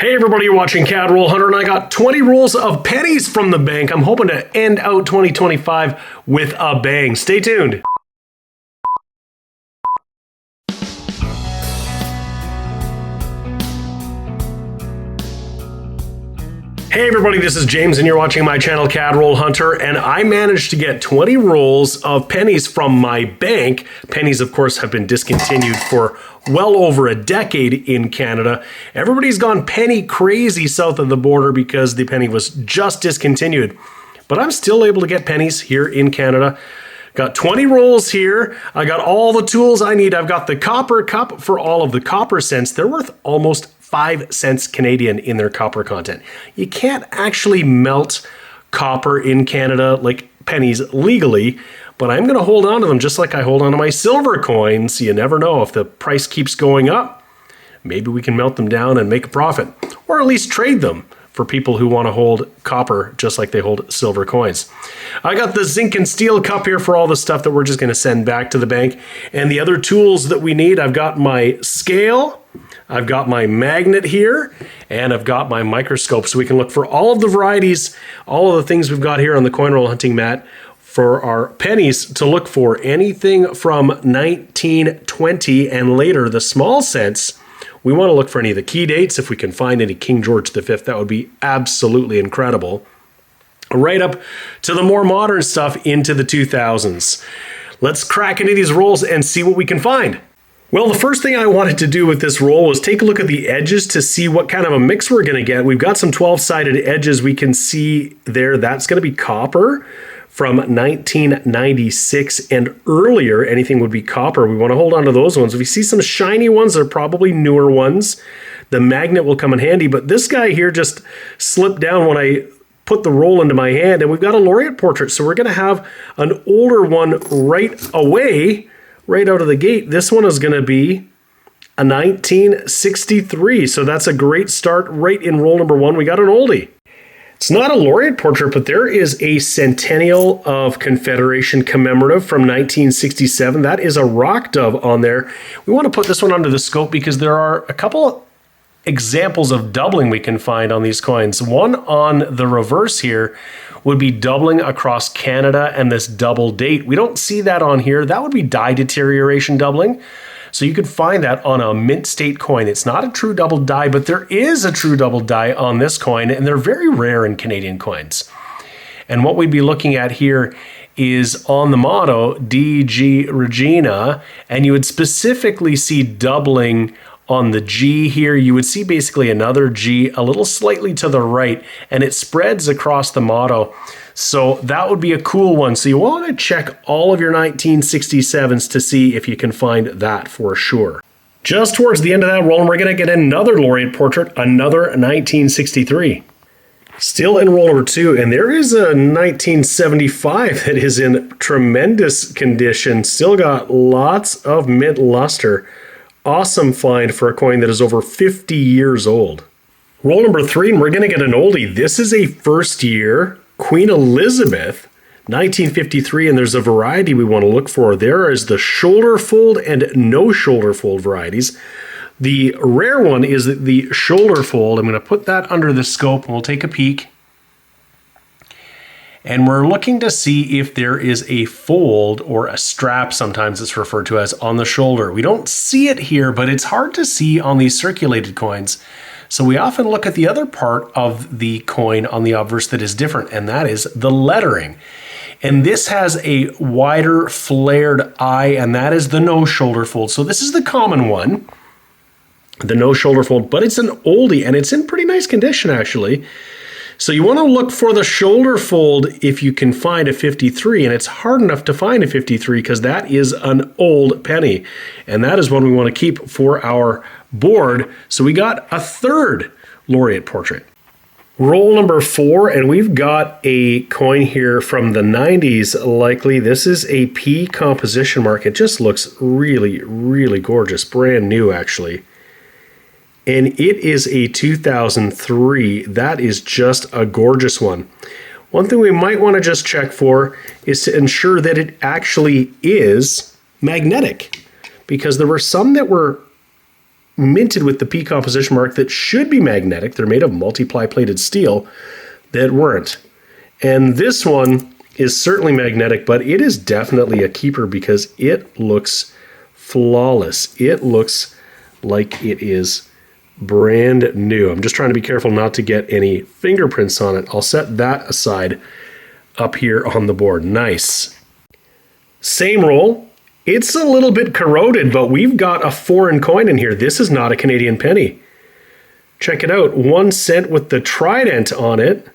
Hey everybody, you're watching CAD Roll Hunter, and I got 20 rolls of pennies from the bank. I'm hoping to end out 2025 with a bang. Stay tuned. Hey everybody, this is James and you're watching my channel CAD Roll Hunter, and I managed to get 20 rolls of pennies from my bank. Pennies, of course, have been discontinued for well over a decade in Canada. Everybody's gone penny crazy south of the border because the penny was just discontinued. But I'm still able to get pennies here in Canada. Got 20 rolls here. I got all the tools I need. I've got the copper cup for all of the copper cents. They're worth almost 5 cents Canadian in their copper content. You can't actually melt copper in Canada like pennies legally, but I'm going to hold on to them just like I hold on to my silver coins. You never know, if the price keeps going up, maybe we can melt them down and make a profit, or at least trade them for people who want to hold copper just like they hold silver coins. I got the zinc and steel cup here for all the stuff that we're just going to send back to the bank. And the other tools that we need, I've got my scale, I've got my magnet here, and I've got my microscope so we can look for all of the varieties, all of the things we've got here on the coin roll hunting mat for our pennies to look for. Anything from 1920 and later, the small cents. We want to look for any of the key dates. If we can find any King George V, that would be absolutely incredible. Right up to the more modern stuff into the 2000s. Let's crack into these rolls and see what we can find. Well, the first thing I wanted to do with this roll was take a look at the edges to see what kind of a mix we're going to get. We've got some 12-sided edges we can see there. That's going to be copper from 1996 and earlier. Anything would be copper. We want to hold on to those ones. If you see some shiny ones, they're probably newer ones. The magnet will come in handy, but this guy here just slipped down when I put the roll into my hand, and we've got a laureate portrait, so we're going to have an older one right away, right out of the gate. This one is going to be a 1963, so that's a great start right in roll number one. We got an oldie. It's not a laureate portrait, but there is a Centennial of Confederation commemorative from 1967. That is a rock dove on there. We want to put this one under the scope because there are a couple examples of doubling we can find on these coins. One on the reverse here would be doubling across Canada and this double date. We don't see that on here. That would be die deterioration doubling. So you could find that on a mint state coin. It's not a true double die, but there is a true double die on this coin, and they're very rare in Canadian coins. And what we'd be looking at here is on the motto, DG Regina, and you would specifically see doubling on the G here. You would see basically another G a little slightly to the right, and it spreads across the motto. So that would be a cool one. So you want to check all of your 1967s to see if you can find that for sure. Just towards the end of that roll, we're going to get another laureate portrait, another 1963. Still in roll number two, and there is a 1975 that is in tremendous condition. Still got lots of mint luster. Awesome find for a coin that is over 50 years old. Roll number three, and we're going to get an oldie. This is a first year Queen Elizabeth, 1953, and there's a variety we want to look for. There is the shoulder fold and no shoulder fold varieties. The rare one is the shoulder fold. I'm going to put that under the scope and we'll take a peek. And we're looking to see if there is a fold or a strap, sometimes it's referred to as, on the shoulder. We don't see it here, but it's hard to see on these circulated coins. So we often look at the other part of the coin on the obverse that is different, and that is the lettering. And this has a wider flared eye, and that is the no shoulder fold. So this is the common one, the no shoulder fold, but it's an oldie, and it's in pretty nice condition actually. So you want to look for the shoulder fold if you can find a 53, and it's hard enough to find a 53 because that is an old penny, and that is one we want to keep for our board. So we got a third laureate portrait. Roll number four, and we've got a coin here from the 90s likely. This is a P composition mark. It just looks really, really gorgeous, brand new actually. And it is a 2003. That is just a gorgeous one. One thing we might want to just check for is to ensure that it actually is magnetic, because there were some that were minted with the P composition mark that should be magnetic. They're made of multiply plated steel that weren't. And this one is certainly magnetic, but it is definitely a keeper because it looks flawless. It looks like it is brand new. I'm just trying to be careful not to get any fingerprints on it. I'll set that aside up here on the board. Nice. Same roll. It's a little bit corroded, but we've got a foreign coin in here. This is not a Canadian penny. Check it out. 1 cent with the trident on it.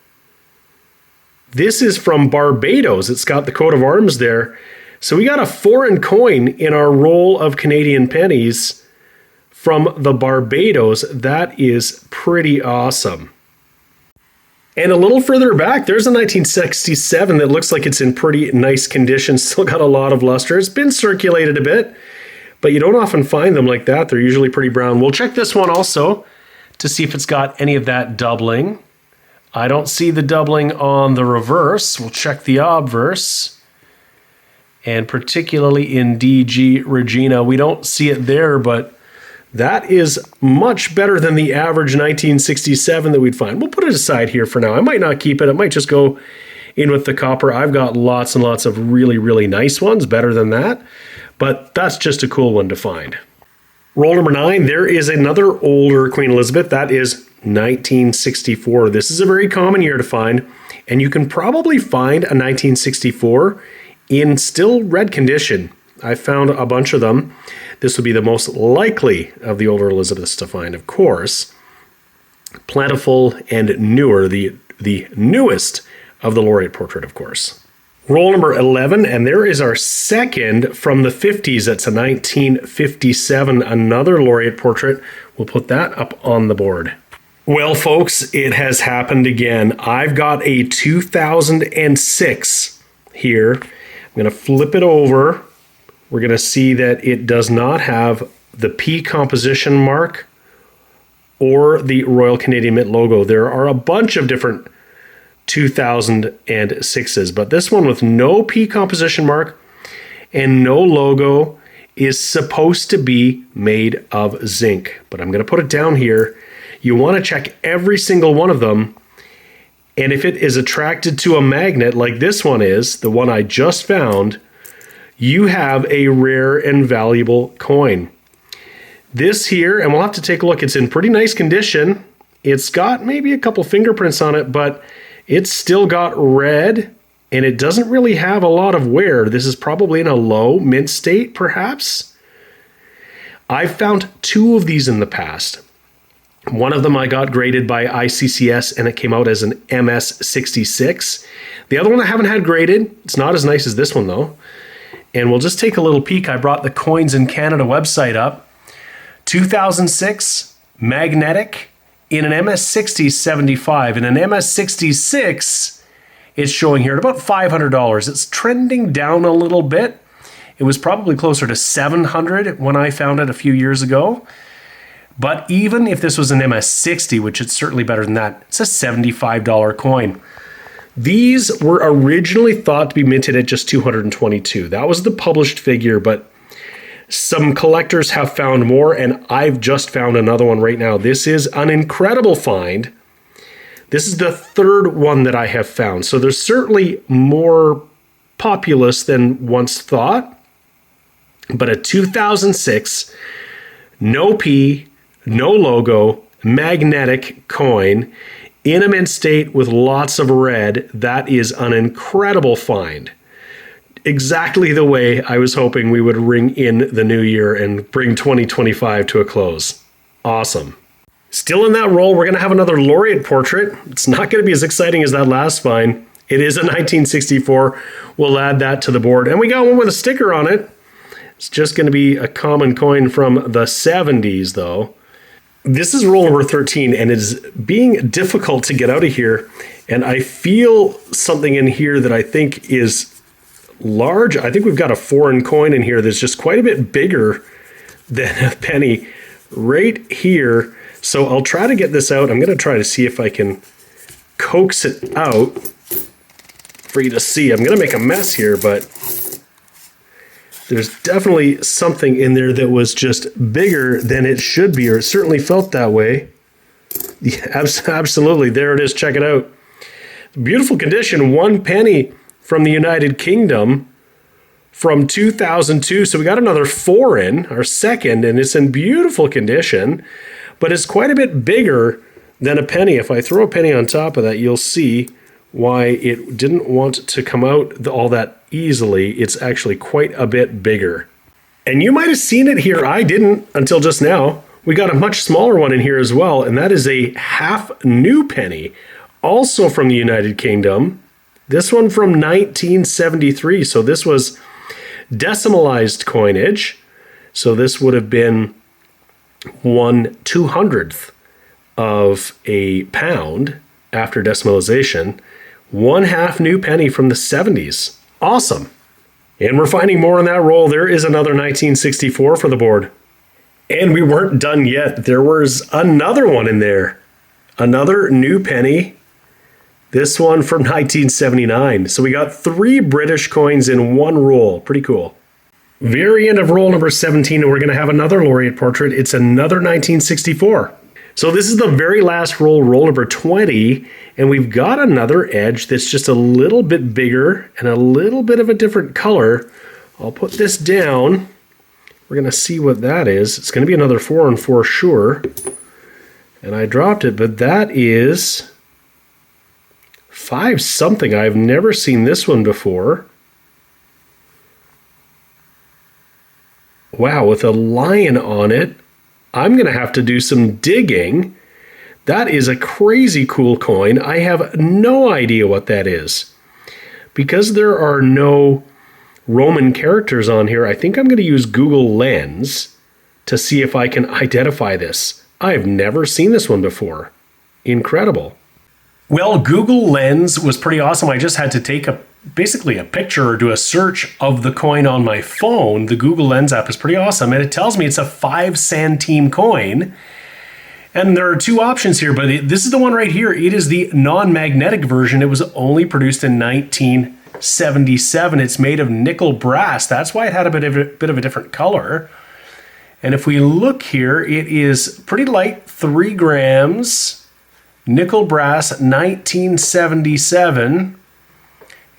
This is from Barbados. It's got the coat of arms there. So we got a foreign coin in our roll of Canadian pennies from the Barbados. That is pretty awesome. And a little further back, there's a 1967 that looks like it's in pretty nice condition. Still got a lot of luster. It's been circulated a bit, but you don't often find them like that. They're usually pretty brown. We'll check this one also to see if it's got any of that doubling. I don't see the doubling on the reverse. We'll check the obverse. And particularly in DG Regina, we don't see it there, but that is much better than the average 1967 that we'd find. We'll put it aside here for now. I might not keep it. It might just go in with the copper. I've got lots and lots of really, really nice ones, better than that. But that's just a cool one to find. Roll number 9, there is another older Queen Elizabeth. That is 1964. This is a very common year to find. And you can probably find a 1964 in still red condition. I found a bunch of them. This would be the most likely of the older Elizabeths to find, of course. Plentiful and newer, the newest of the laureate portrait, of course. Roll number 11, and there is our second from the 50s. That's a 1957, another laureate portrait. We'll put that up on the board. Well, folks, it has happened again. I've got a 2006 here. I'm going to flip it over. We're going to see that it does not have the P composition mark or the Royal Canadian Mint logo. There are a bunch of different 2006s, but this one with no P composition mark and no logo is supposed to be made of zinc. But I'm going to put it down here. You want to check every single one of them. And if it is attracted to a magnet like this one is, the one I just found, you have a rare and valuable coin. This here, and we'll have to take a look, it's in pretty nice condition. It's got maybe a couple fingerprints on it, but it's still got red, and it doesn't really have a lot of wear. This is probably in a low mint state, perhaps. I've found 2 of these in the past. One of them I got graded by ICCS, and it came out as an MS66. The other one I haven't had graded. It's not as nice as this one, though. And we'll just take a little peek. I brought the Coins in Canada website up. 2006, magnetic, in an MS60 75. In an MS66, it's showing here at about $500. It's trending down a little bit. It was probably closer to $700 when I found it a few years ago. But even if this was an MS60, which is certainly better than that, it's a $75 coin. These were originally thought to be minted at just $222. That was the published figure, but some collectors have found more, and I've just found another one right now. This is an incredible find. This is the 3rd one that I have found. So there's certainly more populous than once thought. But a 2006, no P, no logo, magnetic coin in a mint state with lots of red. That is an incredible find. Exactly the way I was hoping we would ring in the new year and bring 2025 to a close. Awesome. Still in that roll, we're going to have another laureate portrait. It's not going to be as exciting as that last find. It is a 1964. We'll add that to the board. And we got one with a sticker on it. It's just going to be a common coin from the 70s, though. This is roll number 13, and it is being difficult to get out of here. And I feel something in here that I think is large. I think we've got a foreign coin in here that's just quite a bit bigger than a penny right here. So I'll try to get this out. I'm going to try to see if I can coax it out for you to see. I'm going to make a mess here, but There's definitely something in there that was just bigger than it should be, or it certainly felt that way. Yeah, absolutely. There it is. Check it out. Beautiful condition. 1 penny from the United Kingdom from 2002. So we got another 4 in, our second, and it's in beautiful condition, but it's quite a bit bigger than a penny. If I throw a penny on top of that, you'll see why it didn't want to come out all that easily. It's actually quite a bit bigger. And you might have seen it here. I didn't until just now. We got a much smaller one in here as well, and that is a half new penny, also from the United Kingdom. This one from 1973. So this was decimalized coinage. So this would have been 1/200th of a pound after decimalization. 1/2 new penny from the 70s. Awesome. And we're finding more in that roll. There is another 1964 for the board. And we weren't done yet. There was another one in there. Another new penny. This one from 1979. So we got 3 British coins in one roll. Pretty cool. Very end of roll number 17, and we're going to have another laureate portrait. It's another 1964. So this is the very last roll, roll number 20, and we've got another edge that's just a little bit bigger and a little bit of a different color. I'll put this down. We're going to see what that is. It's going to be another 4 and 4 sure. And I dropped it, but that is 5 something. I've never seen this one before. Wow, with a lion on it. I'm going to have to do some digging. That is a crazy cool coin. I have no idea what that is. Because there are no Roman characters on here, I think I'm going to use Google Lens to see if I can identify this. I've never seen this one before. Incredible. Well, Google Lens was pretty awesome. I just had to take basically a picture or do a search of the coin on my phone. The Google Lens app is pretty awesome, and it tells me it's a 5 centime coin. And there are 2 options here, but this is the one right here. It is the non-magnetic version. It was only produced in 1977. It's made of nickel brass. That's why it had a bit of a different color. And if we look here, it is pretty light, 3 grams, nickel brass, 1977.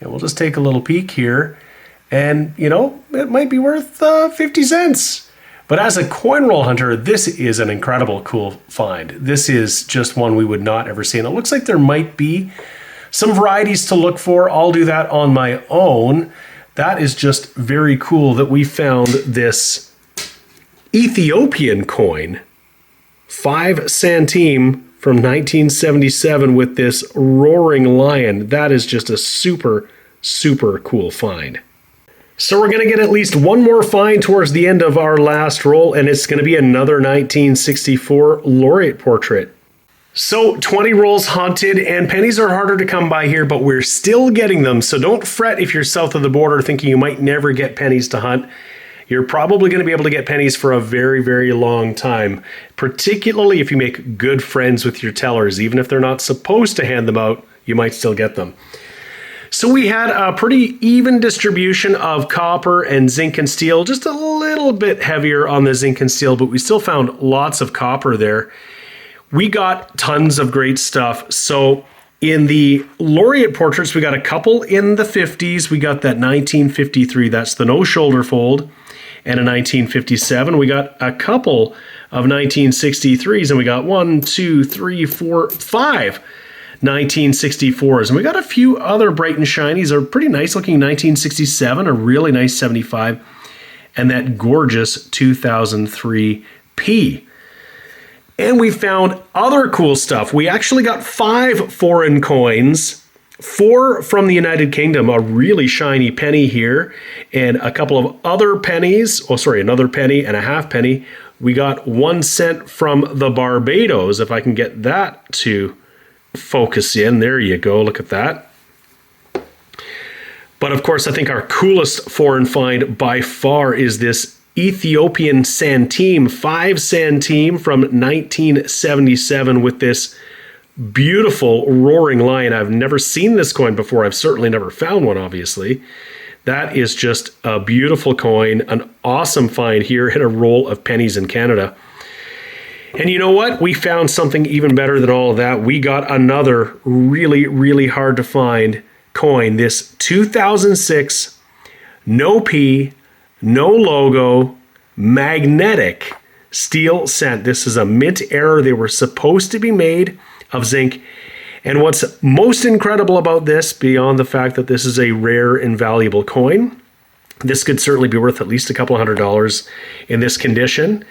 And we'll just take a little peek here. And, you know, it might be worth 50 cents. But as a coin roll hunter, this is an incredible cool find. This is just one we would not ever see. And it looks like there might be some varieties to look for. I'll do that on my own. That is just very cool that we found this Ethiopian coin, 5 centime from 1977 with this roaring lion. That is just a super, super cool find. So we're going to get at least one more find towards the end of our last roll, and it's going to be another 1964 laureate portrait. So 20 rolls hunted, and pennies are harder to come by here, but we're still getting them. So don't fret if you're south of the border thinking you might never get pennies to hunt. You're probably going to be able to get pennies for a very, very long time, particularly if you make good friends with your tellers. Even if they're not supposed to hand them out, you might still get them. So we had a pretty even distribution of copper and zinc and steel, just a little bit heavier on the zinc and steel, but we still found lots of copper there. We got tons of great stuff. So in the laureate portraits, we got a couple in the 50s. We got that 1953, that's the no shoulder fold, and a 1957. We got a couple of 1963s, and we got 5 1964s. And we got a few other bright and shinies, a pretty nice looking 1967, a really nice 75, and that gorgeous 2003 P. And we found other cool stuff. We actually got 5 foreign coins, 4 from the United Kingdom, a really shiny penny here, and a couple of other pennies. Oh, sorry, another penny and a half penny. We got 1 cent from the Barbados, if I can get that to focus in. There you go, look at that. But of course, I think our coolest foreign find by far is this Ethiopian centime, 5 centime from 1977 with this beautiful roaring lion. I've never seen this coin before. I've certainly never found one, obviously. That is just a beautiful coin, an awesome find here in a roll of pennies in Canada. And you know what? We found something even better than all of that. We got another really, really hard to find coin. This 2006, no P, no logo, magnetic steel cent. This is a mint error. They were supposed to be made of zinc. And what's most incredible about this, beyond the fact that this is a rare and valuable coin, this could certainly be worth at least a couple $100 in this condition,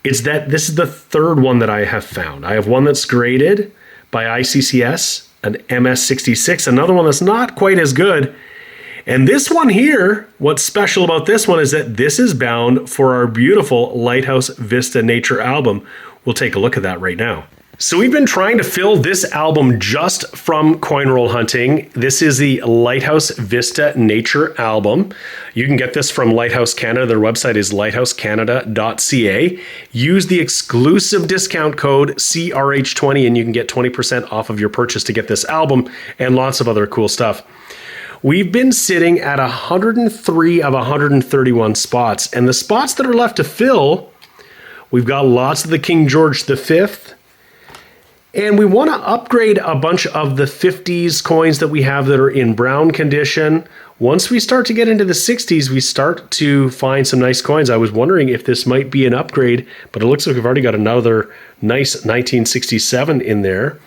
is that this is the third one that I have found. I have one that's graded by ICCS, an MS66, another one that's not quite as good. And this one here, what's special about this one is that this is bound for our beautiful Lighthouse Vista Nature album. We'll take a look at that right now. So we've been trying to fill this album just from coin roll hunting. This is the Lighthouse Vista Nature album. You can get this from Lighthouse Canada. Their website is lighthousecanada.ca. Use the exclusive discount code CRH20 and you can get 20% off of your purchase to get this album and lots of other cool stuff. We've been sitting at 103 of 131 spots, and the spots that are left to fill, we've got lots of the King George V, and we want to upgrade a bunch of the 50s coins that we have that are in brown condition. Once we start to get into the 60s, we start to find some nice coins. I was wondering if this might be an upgrade, but it looks like we've already got another nice 1967 in there.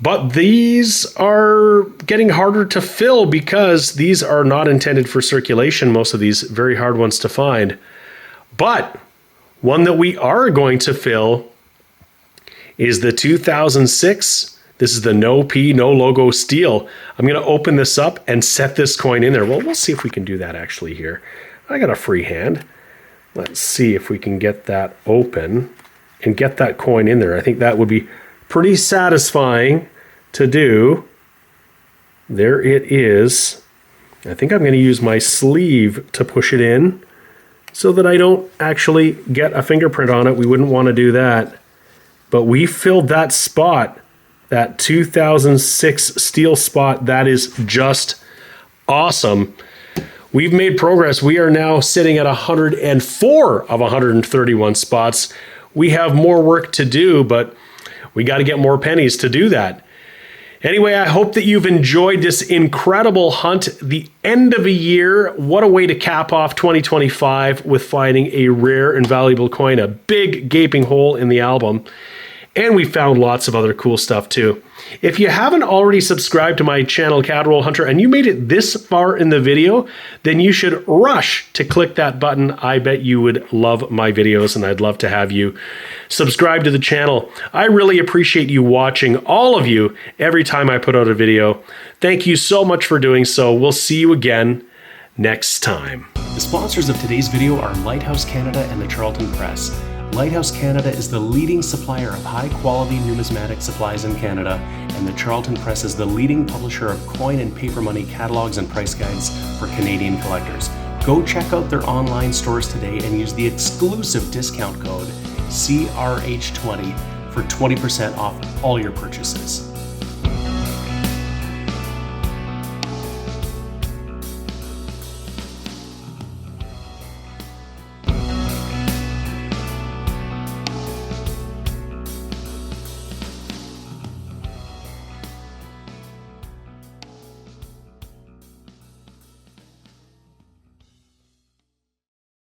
But these are getting harder to fill because these are not intended for circulation, most of these, very hard ones to find. But one that we are going to fill is the 2006. This is the no P, no logo steel. I'm going to open this up and set this coin in there. Well, we'll see if we can do that actually here. I got a free hand. Let's see if we can get that open and get that coin in there. I think that would be pretty satisfying to do. There it is. I think I'm going to use my sleeve to push it in so that I don't actually get a fingerprint on it. We wouldn't want to do that. But we filled that spot, that 2006 steel spot. That is just awesome. We've made progress. We are now sitting at 104 of 131 spots. We have more work to do, but we got to get more pennies to do that. Anyway, I hope that you've enjoyed this incredible hunt. The end of a year. What a way to cap off 2025 with finding a rare and valuable coin, a big gaping hole in the album. And we found lots of other cool stuff too. If you haven't already subscribed to my channel, Cadroll Hunter, and you made it this far in the video, then you should rush to click that button. I bet you would love my videos, and I'd love to have you subscribe to the channel. I really appreciate you watching, all of you, every time I put out a video. Thank you so much for doing so. We'll see you again next time. The sponsors of today's video are Lighthouse Canada and the Charlton Press. Lighthouse Canada is the leading supplier of high-quality numismatic supplies in Canada, and the Charlton Press is the leading publisher of coin and paper money catalogs and price guides for Canadian collectors. Go check out their online stores today and use the exclusive discount code CRH20 for 20% off all your purchases.